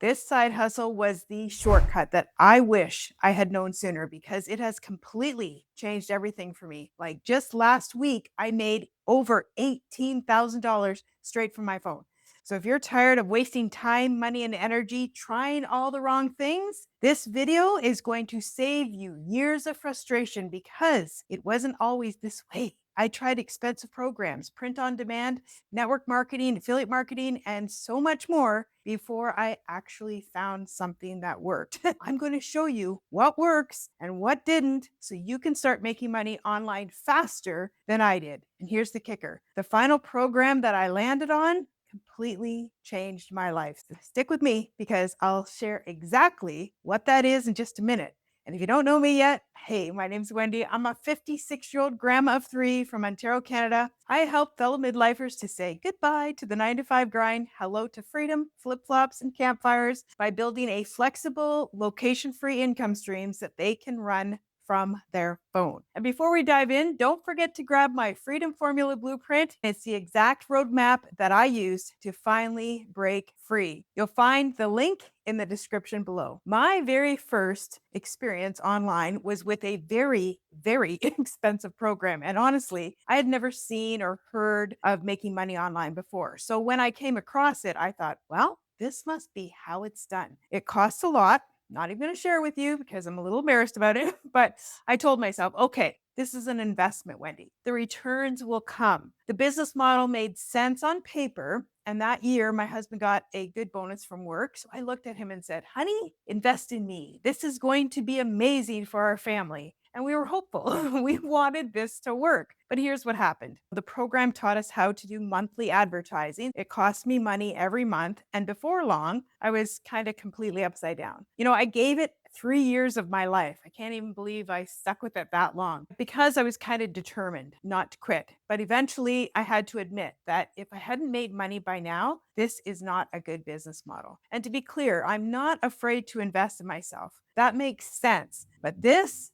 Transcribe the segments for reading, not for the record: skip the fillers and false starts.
This side hustle was the shortcut that I wish I had known sooner because it has completely changed everything for me. Like just last week, I made over $18,000 straight from my phone. So if you're tired of wasting time, money, and energy trying all the wrong things, this video is going to save you years of frustration because it wasn't always this way. I tried expensive programs, print on demand, network marketing, affiliate marketing, and so much more before I actually found something that worked. I'm going to show you what works and what didn't so you can start making money online faster than I did. And here's the kicker: the final program that I landed on completely changed my life. So stick with me because I'll share exactly what that is in just a minute. And if you don't know me yet, hey, my name's Wendy. I'm a 56-year-old grandma of three from Ontario, Canada. I help fellow midlifers to say goodbye to the 9 to 5 grind, hello to freedom, flip flops, and campfires by building a flexible, location free income streams that they can run from their phone. And before we dive in, don't forget to grab my Freedom Formula Blueprint. It's the exact roadmap that I used to finally break free. You'll find the link in the description below. My very first experience online was with a very, very expensive program. And honestly, I had never seen or heard of making money online before. So when I came across it, I thought, well, this must be how it's done. It costs a lot. Not even going to share with you because I'm a little embarrassed about it. But I told myself, okay, this is an investment, Wendy. The returns will come. The business model made sense on paper. And that year, my husband got a good bonus from work. So I looked at him and said, honey, invest in me. This is going to be amazing for our family. And we were hopeful. We wanted this to work. But here's what happened. The program taught us how to do monthly advertising. It cost me money every month. And before long, I was kind of completely upside down. I gave it 3 years of my life. I can't even believe I stuck with it that long because I was kind of determined not to quit. But eventually, I had to admit that if I hadn't made money by now, this is not a good business model. And to be clear, I'm not afraid to invest in myself. That makes sense. But this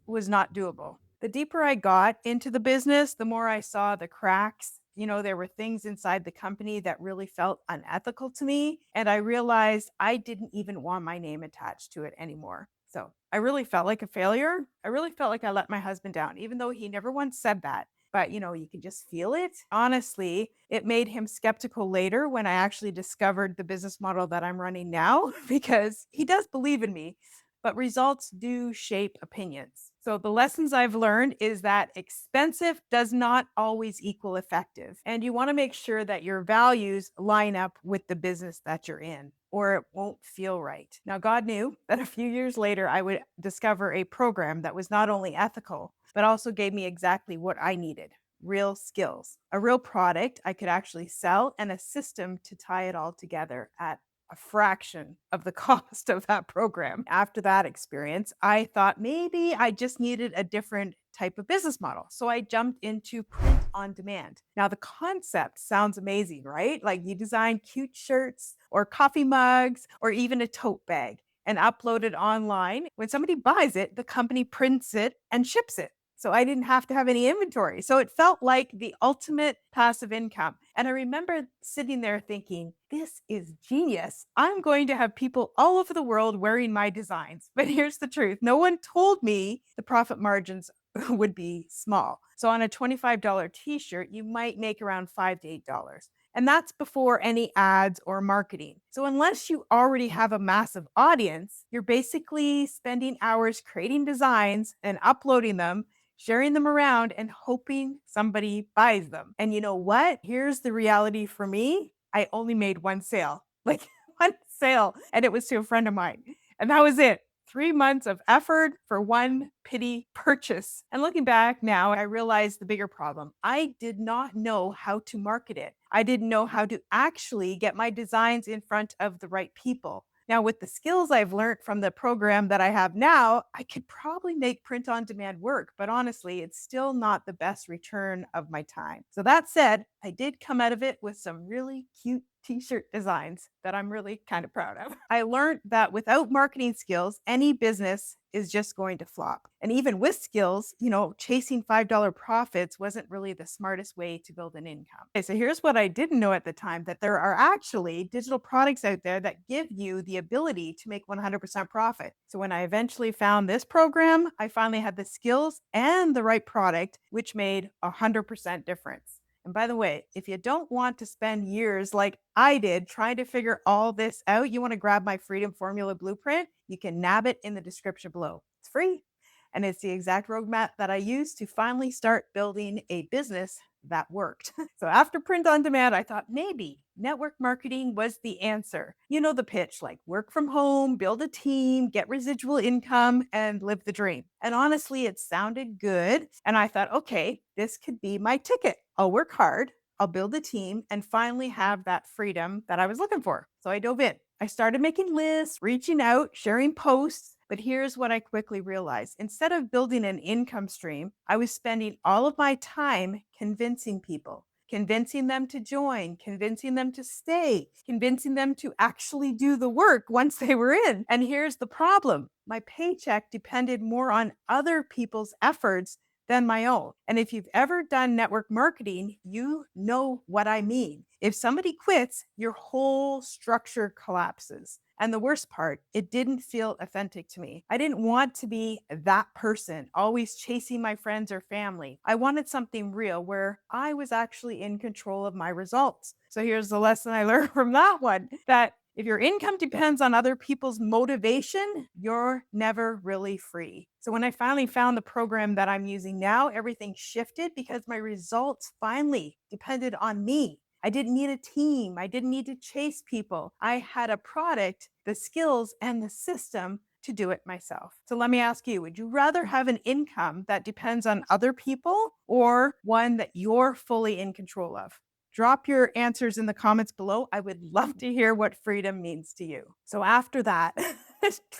was not doable. The deeper I got into the business, the more I saw the cracks. There were things inside the company that really felt unethical to me. And I realized I didn't even want my name attached to it anymore. So I really felt like a failure. I really felt like I let my husband down, even though he never once said that. But you can just feel it. Honestly, it made him skeptical later when I actually discovered the business model that I'm running now because he does believe in me, but results do shape opinions. So the lessons I've learned is that expensive does not always equal effective. And you want to make sure that your values line up with the business that you're in, or it won't feel right. Now, God knew that a few years later, I would discover a program that was not only ethical, but also gave me exactly what I needed: real skills, a real product I could actually sell, and a system to tie it all together at a fraction of the cost of that program. After that experience, I thought maybe I just needed a different type of business model. So I jumped into print on demand. Now, the concept sounds amazing, right? Like you design cute shirts or coffee mugs or even a tote bag and upload it online. When somebody buys it, the company prints it and ships it. So I didn't have to have any inventory. So it felt like the ultimate passive income. And I remember sitting there thinking, this is genius. I'm going to have people all over the world wearing my designs. But here's the truth: no one told me the profit margins would be small. So on a $25 t shirt, you might make around $5 to $8. And that's before any ads or marketing. So, unless you already have a massive audience, you're basically spending hours creating designs and uploading them, sharing them around, and hoping somebody buys them. And you know what? Here's the reality for me: I only made one sale, like one sale, and it was to a friend of mine. And that was it. 3 months of effort for one pity purchase. And looking back now, I realized the bigger problem. I did not know how to market it. I didn't know how to actually get my designs in front of the right people. Now, with the skills I've learned from the program that I have now, I could probably make print on demand work, but honestly, it's still not the best return of my time. So that said, I did come out of it with some really cute t-shirt designs that I'm really kind of proud of. I learned that without marketing skills, any business is just going to flop. And even with skills, chasing $5 profits wasn't really the smartest way to build an income. Okay, so here's what I didn't know at the time, that there are actually digital products out there that give you the ability to make 100% profit. So when I eventually found this program, I finally had the skills and the right product, which made 100% difference. And by the way, if you don't want to spend years like I did trying to figure all this out, you want to grab my Freedom Formula Blueprint, you can nab it in the description below. It's free. And it's the exact roadmap that I used to finally start building a business that worked. So after print on demand, I thought maybe network marketing was the answer. You know the pitch, like work from home, build a team, get residual income, and live the dream. And honestly, it sounded good. And I thought, okay, this could be my ticket. I'll work hard, I'll build a team, and finally have that freedom that I was looking for. So I dove in. I started making lists, reaching out, sharing posts. But here's what I quickly realized. Instead of building an income stream, I was spending all of my time convincing people, convincing them to join, convincing them to stay, convincing them to actually do the work once they were in. And here's the problem. My paycheck depended more on other people's efforts than my own. And if you've ever done network marketing, you know what I mean. If somebody quits, your whole structure collapses. And the worst part, it didn't feel authentic to me. I didn't want to be that person, always chasing my friends or family. I wanted something real where I was actually in control of my results. So here's the lesson I learned from that one, that if your income depends on other people's motivation, you're never really free. So when I finally found the program that I'm using now, everything shifted because my results finally depended on me. I didn't need a team. I didn't need to chase people. I had a product, the skills, and the system to do it myself. So let me ask you, would you rather have an income that depends on other people or one that you're fully in control of? Drop your answers in the comments below. I would love to hear what freedom means to you. So after that,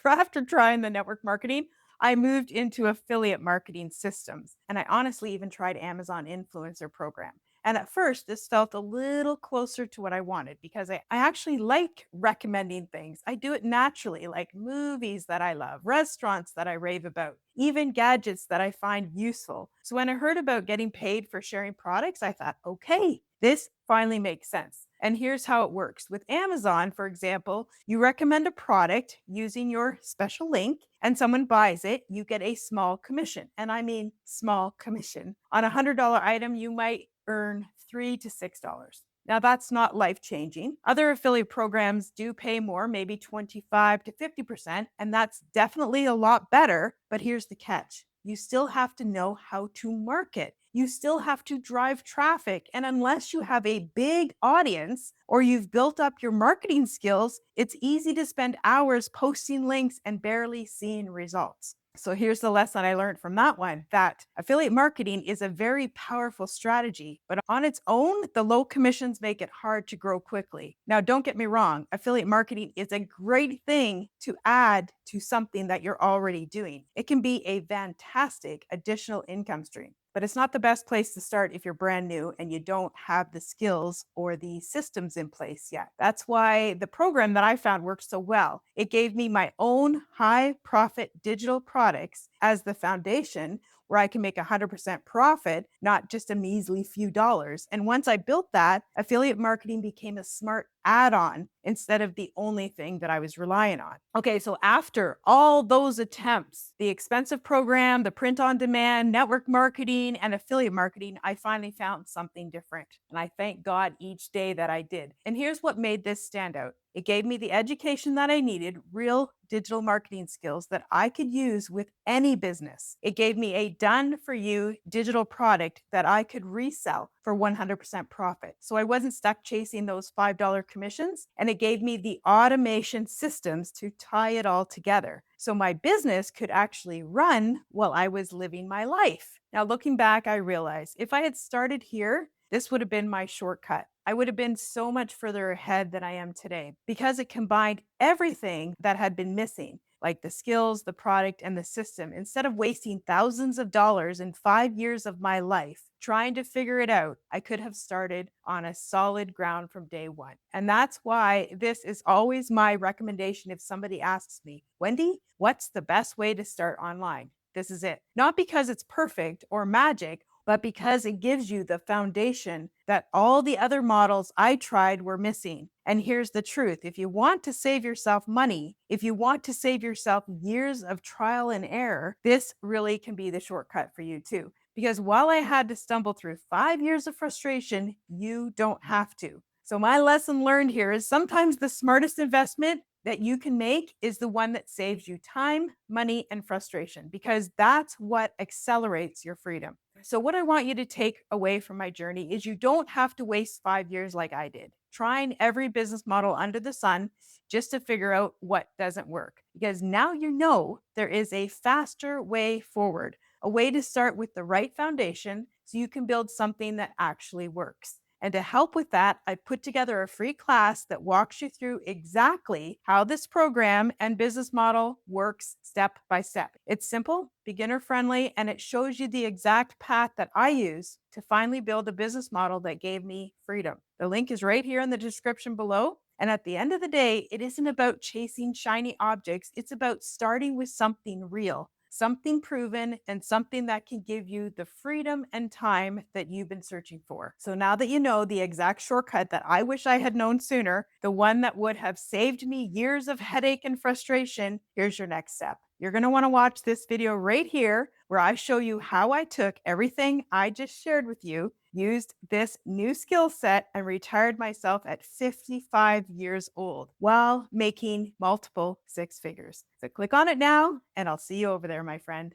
after trying the network marketing, I moved into affiliate marketing systems. And I honestly even tried Amazon influencer program. And at first, this felt a little closer to what I wanted because I actually like recommending things. I do it naturally, like movies that I love, restaurants that I rave about, even gadgets that I find useful. So when I heard about getting paid for sharing products, I thought, okay, this finally makes sense. And here's how it works. With Amazon, for example, you recommend a product using your special link and someone buys it, you get a small commission. And I mean small commission. On a $100 item, you might earn $3 to $6. Now, that's not life changing. Other affiliate programs do pay more, maybe 25 to 50%, and that's definitely a lot better. But here's the catch. You still have to know how to market. You still have to drive traffic. And unless you have a big audience or you've built up your marketing skills, it's easy to spend hours posting links and barely seeing results. So here's the lesson I learned from that one, that affiliate marketing is a very powerful strategy, but on its own, the low commissions make it hard to grow quickly. Now, don't get me wrong, affiliate marketing is a great thing to add to something that you're already doing. It can be a fantastic additional income stream. But it's not the best place to start if you're brand new and you don't have the skills or the systems in place yet. That's why the program that I found works so well. It gave me my own high profit digital products as the foundation where I can make 100% profit, not just a measly few dollars. And once I built that, affiliate marketing became a smart add-on instead of the only thing that I was relying on. Okay, so after all those attempts, the expensive program, the print on demand, network marketing, and affiliate marketing, I finally found something different. And I thank God each day that I did. And here's what made this stand out. It gave me the education that I needed, real digital marketing skills that I could use with any business. It gave me a done for you digital product that I could resell for 100% profit. So I wasn't stuck chasing those $5 commissions, and it gave me the automation systems to tie it all together. So my business could actually run while I was living my life. Now, looking back, I realized if I had started here, this would have been my shortcut. I would have been so much further ahead than I am today because it combined everything that had been missing, like the skills, the product, and the system, instead of wasting thousands of dollars in 5 years of my life trying to figure it out, I could have started on a solid ground from day one. And that's why this is always my recommendation if somebody asks me, Wendy, what's the best way to start online? This is it. Not because it's perfect or magic, but because it gives you the foundation that all the other models I tried were missing. And here's the truth: if you want to save yourself money, if you want to save yourself years of trial and error, this really can be the shortcut for you too. Because while I had to stumble through 5 years of frustration, you don't have to. So, my lesson learned here is sometimes the smartest investment that you can make is the one that saves you time, money, and frustration, because that's what accelerates your freedom. So, what I want you to take away from my journey is you don't have to waste 5 years like I did, trying every business model under the sun just to figure out what doesn't work. Because now you know there is a faster way forward, a way to start with the right foundation so you can build something that actually works. And to help with that, I put together a free class that walks you through exactly how this program and business model works step by step. It's simple, beginner friendly, and it shows you the exact path that I use to finally build a business model that gave me freedom. The link is right here in the description below. And at the end of the day, it isn't about chasing shiny objects. It's about starting with something real, something proven, and something that can give you the freedom and time that you've been searching for. So now that you know the exact shortcut that I wish I had known sooner, the one that would have saved me years of headache and frustration, here's your next step. You're going to want to watch this video right here where I show you how I took everything I just shared with you, used this new skill set, and retired myself at 55 years old while making multiple six figures. So click on it now, and I'll see you over there, my friend.